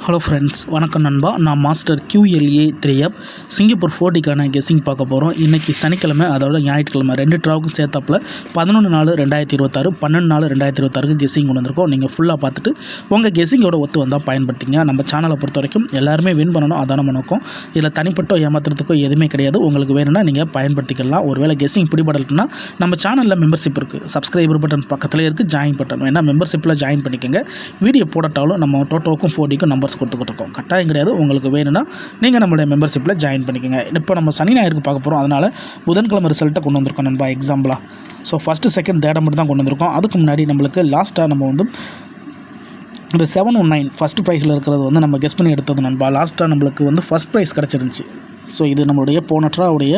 Hello friends, வணக்கம் நண்பா. நான் மாஸ்டர் QLA 3F சிங்கப்பூர் 40க்கான கெஸ்ஸிங் பார்க்க போகிறோம். இன்றைக்கி சனிக்கிழமை, அதோட ஞாயிற்றுக்கிழமை 2 ட்ராவுக்கு சேர்த்தாப்பில் 11/4/2026 12/4/2026 கெஸ்ஸிங் கொண்டு வந்திருக்கோம். நீங்கள் ஃபுல்லாக பார்த்துட்டு உங்கள் கெஸ்ஸிங்கோட ஒத்து வந்தால் பயன்படுத்திங்க. நம்ம சேனலை பொறுத்த வரைக்கும் எல்லாருமே வின் பண்ணணும், அதான் நம்ம நோக்கம். இதில் தனிப்பட்ட ஏமாத்துறதுக்கோ எதுவுமே கிடையாது. உங்களுக்கு வேணும்னா நீங்கள் பயன்படுத்திக்கலாம். ஒருவேளை கெஸ்ஸிங் பிடிபடலைன்னா நம்ம சேனலில் மெம்பர்ஷிப் இருக்குது, சப்ஸ்கிரைபர் பட்டன் பக்கத்தில் இருக்குது, ஜாயின் பட்டன் வேணால் மெம்பர்ஷிப்பில் ஜாயின் பண்ணிக்கோங்க. வீடியோ போடட்டாலும் நம்ம டோட்டோக்கும் 4Dக்கும் நம்பர்ஸ் கொடுத்துக்கிட்டு இருக்கோம். கட்டாயம் கிடையாது. உங்களுக்கு வேணும்னா நீங்கள் நம்மளுடைய மெம்பர்ஷிப்பில் ஜாயின் பண்ணிக்கோங்க. இப்போ நம்ம சனி ஞாயிறுக்கு பார்க்க போகிறோம். அதனால் புதன்கிழமை ரிசல்ட்டை கொண்டு வந்திருக்கோம் நண்பா, எக்ஸாம்பிளாக. ஸோ ஃபஸ்ட்டு செகண்ட் தேர்டை மட்டும் தான் கொண்டு வந்திருக்கோம். அதுக்கு முன்னாடி நம்மளுக்கு லாஸ்ட்டாக நம்ம வந்து இந்த 719 ஃபஸ்ட் ப்ரைஸில் இருக்கிறது வந்து நம்ம கெஸ் பண்ணி எடுத்தது நண்பா. லாஸ்ட்டாக நம்மளுக்கு வந்து ஃபஸ்ட் ப்ரைஸ் கிடச்சிருந்துச்சி. ஸோ இது நம்மளுடைய போனட்ராவுடைய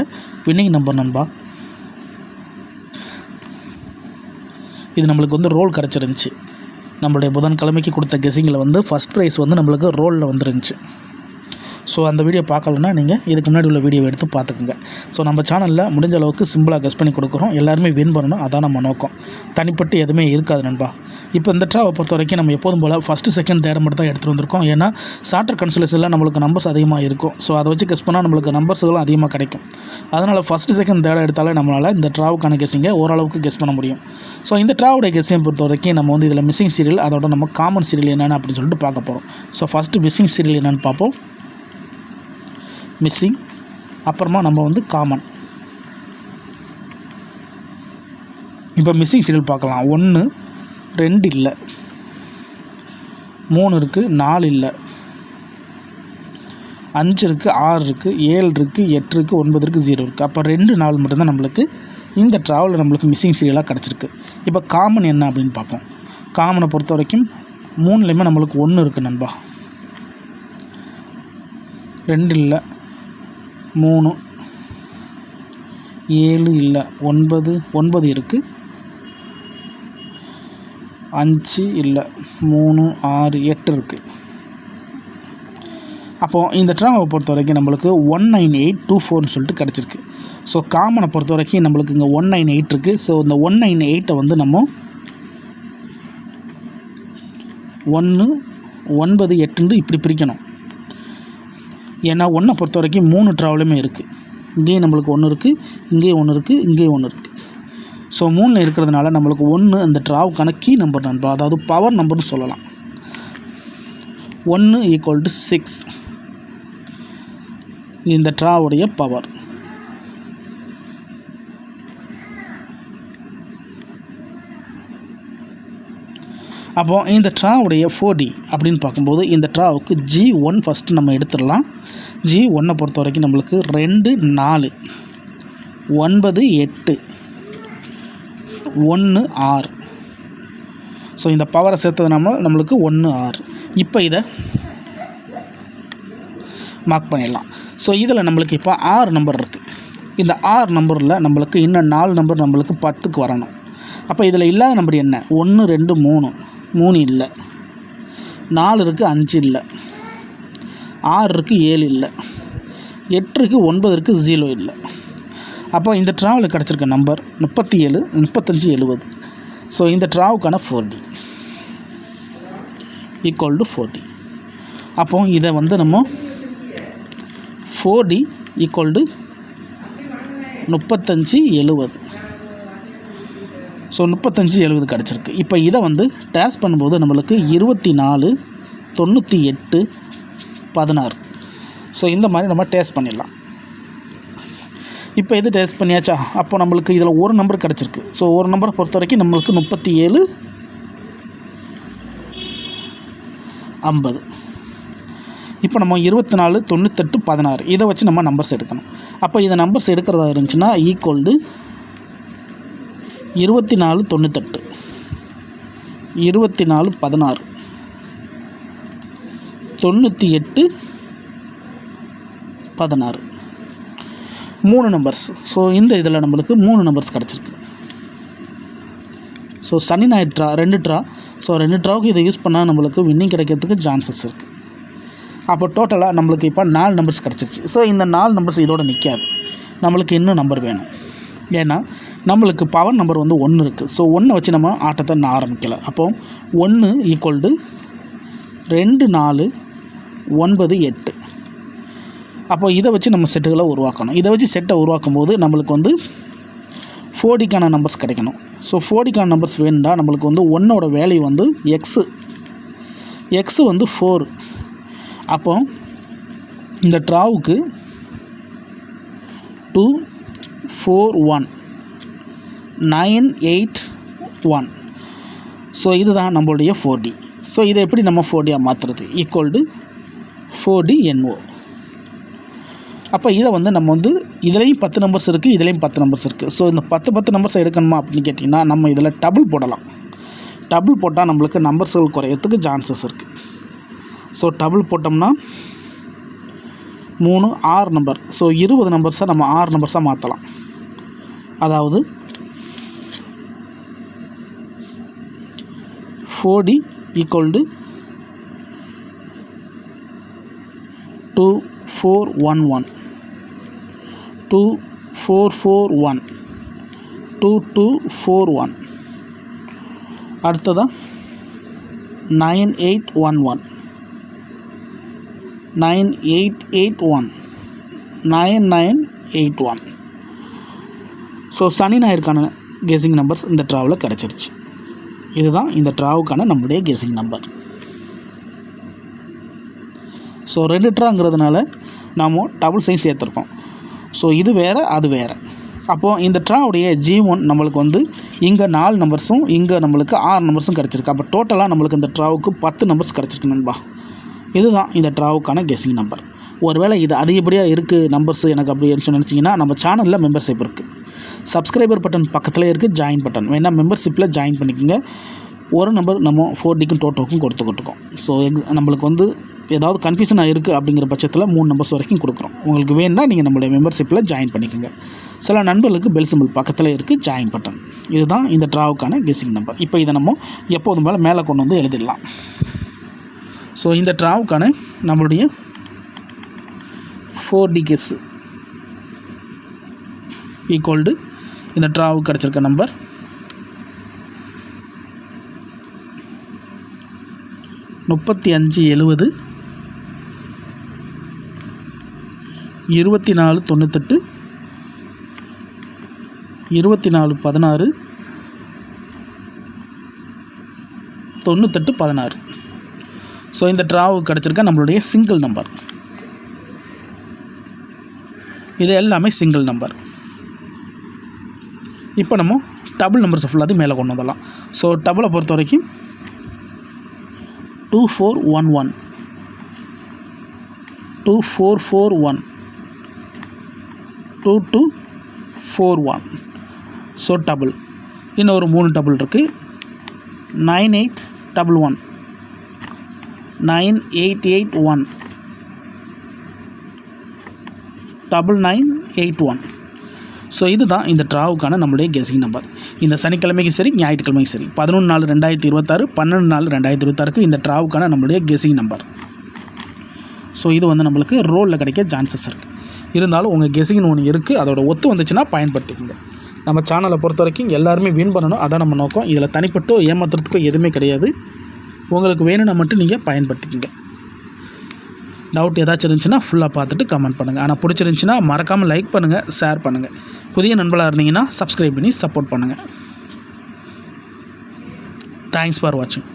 வின்னிங் நம்பர் நண்பா. இது நம்மளுக்கு வந்து ரோல் கிடச்சிருந்துச்சி. நம்மளுடைய புதன்கிழமைக்கு கொடுத்த கெஸ்ஸிங்கில் வந்து ஃபஸ்ட் ப்ரைஸ் வந்து நம்மளுக்கு ரோலில் வந்துருந்துச்சு. ஸோ அந்த வீடியோ பார்க்கலன்னா நீங்கள் இதுக்கு முன்னாடி உள்ள வீடியோ எடுத்து பார்த்துக்குங்க. ஸோ நம்ம சேனலில் முடிஞ்ச அளவுக்கு சிம்பிளாக கெஸ் பண்ணி கொடுக்குறோம். எல்லாருமே வின் பண்ணணும், அதான் நம்ம நோக்கம். தனிப்பட்டு எதுவுமே இருக்காது நண்பா. இப்போ இந்த ட்ராவை பொறுத்த வரைக்கும் நம்ம எப்போதும் போல் ஃபஸ்ட்டு செகண்ட் தேர்ட் மட்டும் தான் எடுத்துகிட்டு வந்திருக்கோம். ஏன்னா சார்ட்டர் கன்சல்டேஷனில் நம்மளுக்கு நம்பர்ஸ் அதிகமாக இருக்கும். ஸோ அதை வச்சு கெஸ் பண்ணால் நம்மளுக்கு நம்பர்ஸ்களும் அதிகமாக கிடைக்கும். அதனால் ஃபஸ்ட்டு செகண்ட் தேர்ட் எடுத்தாலே நம்மளால் இந்த ட்ராவுக்கான கெஸ்ஸிங்கை ஓரளவுக்கு கெஸ் பண்ண முடியும். ஸோ இந்த ட்ராவுடைய கெஸ்ஸிங்கை பொறுத்த வரைக்கும் நம்ம வந்து இதில் மிஸ்ஸிங் சீரியல், அதோட நம்ம காமன் சீரியல் என்னென்னு அப்படின்னு சொல்லிட்டு பார்க்க போகிறோம். ஸோ ஃபஸ்ட்டு மிஸ்ஸிங் சீரியல் என்னென்னு பார்ப்போம். மிஸ்ஸிங், அப்புறமா நம்ம வந்து காமன். இப்போ மிஸ்ஸிங் சீரியல் பார்க்கலாம். 1 2 இல்லை, 3 இருக்குது, 4 இல்லை, 5 இருக்குது, 6 இருக்குது, 7 இருக்குது, 8 இருக்குது, 9 இருக்குது, 0 இருக்குது. அப்போ 2 4 மட்டும்தான் நம்மளுக்கு இந்த ட்ராவலில் நம்மளுக்கு மிஸ்ஸிங் சீரியலாக கிடச்சிருக்கு. இப்போ காமன் என்ன அப்படின்னு பார்ப்போம். காமனை பொறுத்த வரைக்கும் 3லேயுமே நம்மளுக்கு 1 இருக்குது நண்பா. 2 இல்லை, 3 7 இல்லை, 9 இருக்குது, 5 இல்லை, 3 6 8 இருக்குது. அப்போது இந்த ட்ராவை பொறுத்த வரைக்கும் நம்மளுக்கு 19824ன்னு சொல்லிட்டு கிடச்சிருக்கு. ஸோ காமனை பொறுத்த வரைக்கும் நம்மளுக்கு இங்கே 198 இருக்குது. ஸோ இந்த 198 வந்து நம்ம 1 9 8 இப்படி பிரிக்கணும். ஏன்னா 1 பொறுத்த வரைக்கும் 3 ட்ராவலுமே இருக்குது. இங்கேயும் நம்மளுக்கு 1 இருக்குது, இங்கேயும் 1 இருக்குது, இங்கேயும் 1 இருக்குது. ஸோ 3ல் இருக்கிறதுனால நம்மளுக்கு 1 இந்த ட்ராவுக்கான கீ நம்பர் நண்பா, அதாவது பவர் நம்பர்னு சொல்லலாம். 1 = 6 இந்த ட்ராவுடைய பவர். அப்போது இந்த ட்ராவுடைய 4D அப்படின்னு பார்க்கும்போது இந்த ட்ராவுக்கு G1 ஃபஸ்ட்டு நம்ம எடுத்துடலாம். G1 பொறுத்த வரைக்கும் நம்மளுக்கு 2 4 9 8 1 6. ஸோ இந்த பவரை சேர்த்ததுனால நம்மளுக்கு 1 6. இப்போ இதை மார்க் பண்ணிடலாம். ஸோ இதில் நம்மளுக்கு இப்போ 6 நம்பர் இருக்குது. இந்த 6 நம்பரில் நம்மளுக்கு இன்னும் 4 நம்பர் நம்மளுக்கு 10க்கு வரணும். அப்போ இதில் இல்லாத நம்பர் என்ன? 1 2 3 இல்லை, 4 இருக்குது, 5 இல்லை, 6 இருக்குது, 7 இல்லை, 8 இருக்குது, 9 இருக்குது, 0 இல்லை. அப்போ இந்த ட்ராவில் கிடச்சிருக்க நம்பர் 37 35 70. ஸோ இந்த ட்ராவுக்கான 4D = 4D. அப்போது இதை வந்து நம்ம 4D = 35 70. ஸோ 35 70 கிடச்சிருக்கு. இப்போ இதை வந்து டேஸ் பண்ணும்போது நம்மளுக்கு 24 98 16. ஸோ இந்த மாதிரி நம்ம டேஸ்ட் பண்ணிடலாம். இப்போ இது டேஸ்ட் பண்ணியாச்சா? அப்போ நம்மளுக்கு இதில் ஒரு நம்பர் கிடச்சிருக்கு. ஸோ ஒரு நம்பரை பொறுத்த வரைக்கும் நம்மளுக்கு 37 50. இப்போ நம்ம 24 98 16 இதை வச்சு நம்ம நம்பர்ஸ் எடுக்கணும். அப்போ இதை நம்பர்ஸ் எடுக்கிறதா இருந்துச்சுன்னா = 24 98 24 16 98 16 3 நம்பர்ஸ். ஸோ இந்த இதில் நம்மளுக்கு 3 நம்பர்ஸ் கிடச்சிருக்கு. ஸோ சனி ஞாயிறு ட்ரா 2 ட்ரா. ஸோ 2 ட்ராவுக்கு இதை யூஸ் பண்ணால் நம்மளுக்கு வின்னிங் கிடைக்கிறதுக்கு சான்சஸ் இருக்குது. அப்போ டோட்டலாக நம்மளுக்கு இப்போ 4 நம்பர்ஸ் கிடச்சிருச்சு. ஸோ இந்த 4 நம்பர்ஸ் இதோடு நிற்காது, நம்மளுக்கு இன்னும் நம்பர் வேணும். ஏன்னா நம்மளுக்கு பவர் நம்பர் வந்து 1 இருக்குது. ஸோ 1 வச்சு நம்ம ஆட்டத்தை ஆரம்பிக்கலை. அப்போது 1 = 2 4 9 8. அப்போ இதை வச்சு நம்ம செட்டுகளை உருவாக்கணும். இதை வச்சு செட்டை உருவாக்கும் போது நம்மளுக்கு வந்து 4Dக்கான நம்பர்ஸ் கிடைக்கணும். ஸோ 4Dக்கான நம்பர்ஸ் வேணும்னா நம்மளுக்கு வந்து 1ஓட வேல்யூ வந்து எக்ஸு வந்து 4. அப்போ இந்த ட்ராவுக்கு 2 4 1 9 8 1. ஸோ இதுதான் நம்மளுடைய 4D. ஸோ இதை எப்படி நம்ம 4Dயாக மாற்றுறது? Equal to 4DNO. அப்போ இதை வந்து நம்ம வந்து இதுலேயும் 10 நம்பர்ஸ் இருக்குது, இதுலேயும் 10 நம்பர்ஸ் இருக்குது. ஸோ இந்த 10 நம்பர்ஸ் எடுக்கணுமா அப்படின்னு கேட்டிங்கன்னா நம்ம இதில் டபுள் போடலாம். டபுள் போட்டால் நம்மளுக்கு நம்பர்ஸ்கள் குறையறதுக்கு சான்சஸ் இருக்குது. ஸோ டபுள் போட்டோம்னா 3 6 நம்பர். ஸோ 20 நம்பர்ஸை நம்ம 6 நம்பர்ஸாக மாற்றலாம். அதாவது 4D ஈக்குவல் டு 2 4 1 1 2 4 4 1 2 2 4 1. அடுத்ததாக 9 8 1 1 9 8 8 1 9 9 8 1. ஸோ சனி ஞாயிறுக்கான கெஸிங் நம்பர்ஸ் இந்த ட்ராவில் கிடச்சிருச்சு. இதுதான் இந்த ட்ராவுக்கான நம்மளுடைய கெஸிங் நம்பர். ஸோ 2 ட்ராங்கிறதுனால நாம் டபுள் சைன் சேர்த்துருக்கோம். ஸோ இது வேறு அது வேறு. அப்போது இந்த ட்ராவுடைய G1 நம்மளுக்கு வந்து இங்கே 4 நம்பர்ஸும் இங்கே நம்மளுக்கு 6 நம்பர்ஸும் கிடச்சிருக்கு. அப்போ டோட்டலாக நம்மளுக்கு இந்த ட்ராவுக்கு 10 நம்பர்ஸ் கிடச்சிருக்கு நண்பா. இதுதான் இந்த ட்ராவுக்கான கெஸிங் நம்பர். ஒருவேளை இது அதிகப்படியாக இருக்குது நம்பர்ஸ் எனக்கு அப்படி நினச்சிங்கன்னா நம்ம சேனலில் மெம்பர்ஷிப் இருக்குது. சப்ஸ்கிரைபர் பட்டன் பக்கத்தில் இருக்குது ஜாயின் பட்டன். வேணால் மெம்பர்ஷிப்பில் ஜாயின் பண்ணிக்கோங்க. ஒரு நம்பர் நம்ம 4Dக்கும் டோட்டோக்கும் கொடுத்துக்கிட்டுருக்கோம். ஸோ நம்மளுக்கு வந்து ஏதாவது கன்ஃபியூஷனாக இருக்குது அப்படிங்கிற பட்சத்தில் 3 நம்பர்ஸ் வரைக்கும் கொடுக்குறோம். உங்களுக்கு வேணுன்னா நீங்கள் நம்மளுடைய மெம்பர்ஷிப்பில் ஜாயின் பண்ணிக்கோங்க. சில நண்பர்களுக்கு பெல் சிம்பிள் பக்கத்தில் இருக்குது ஜாயின் பட்டன். இதுதான் இந்த ட்ராவுக்கான கெஸிங் நம்பர். இப்போ இதை நம்ம எப்போதும் மேலே கொண்டு வந்து எழுதிடலாம். ஸோ இந்த ட்ராவுக்கான நம்மளுடைய 4D கெஸ் ஈக்குவல் டு இந்த ட்ராவுக்கு கிடச்சிருக்க நம்பர் 35 70 24 98 24 16 98 16. ஸோ இந்த ட்ராவுக்கு கிடச்சிருக்க நம்மளுடைய சிங்கிள் நம்பர். இது எல்லாமே சிங்கிள் நம்பர். இப்போ நம்ம டபுள் நம்பர்ஸ் ஃபுல்லாக மேலே கொண்டு வந்துடலாம். ஸோ டபுளை பொறுத்த வரைக்கும் 2 4 1 1 2 4 4 1 2 2 4 1. ஸோ டபுள் இன்னொரு 3 டபுள் இருக்குது. 9 8 1 1 9 8 8 1 9 8 1. ஸோ இதுதான் இந்த ட்ராவுக்கான நம்மளுடைய கெஸிங் நம்பர். இந்த சனிக்கிழமைக்கு சரி ஞாயிற்றுக்கிழமைக்கு சரி 11/4/2026 12/4/2026 இந்த ட்ராவுக்கான நம்மளுடைய கெஸிங் நம்பர். ஸோ இது வந்து நம்மளுக்கு ரோலில் கிடைக்க சான்சஸ் இருக்குது. இருந்தாலும் உங்கள் கெஸிங்னு ஒன்று இருக்குது, அதோட ஒத்து வந்துச்சுன்னா பயன்படுத்திக்கோங்க. நம்ம சேனலை பொறுத்த வரைக்கும் எல்லாருமே வின் பண்ணணும், அதான் நம்ம நோக்கம். இதில் தனிப்பட்டோ ஏமாத்துறதுக்கோ எதுவுமே கிடையாது. உங்களுக்கு வேணும்னா மட்டும் நீங்கள் பயன்படுத்திக்கோங்க. டவுட் ஏதாச்சும் இருந்துச்சுன்னா ஃபுல்லாக பார்த்துட்டு கமெண்ட் பண்ணுங்கள். ஆனால் பிடிச்சிருந்துச்சின்னா மறக்காமல் லைக் பண்ணுங்கள், ஷேர் பண்ணுங்கள். புதிய நண்பர்களாக இருந்தீங்கன்னா சப்ஸ்கிரைப் பண்ணி சப்போர்ட் பண்ணுங்கள். தேங்க்ஸ் ஃபார் வாட்சிங்.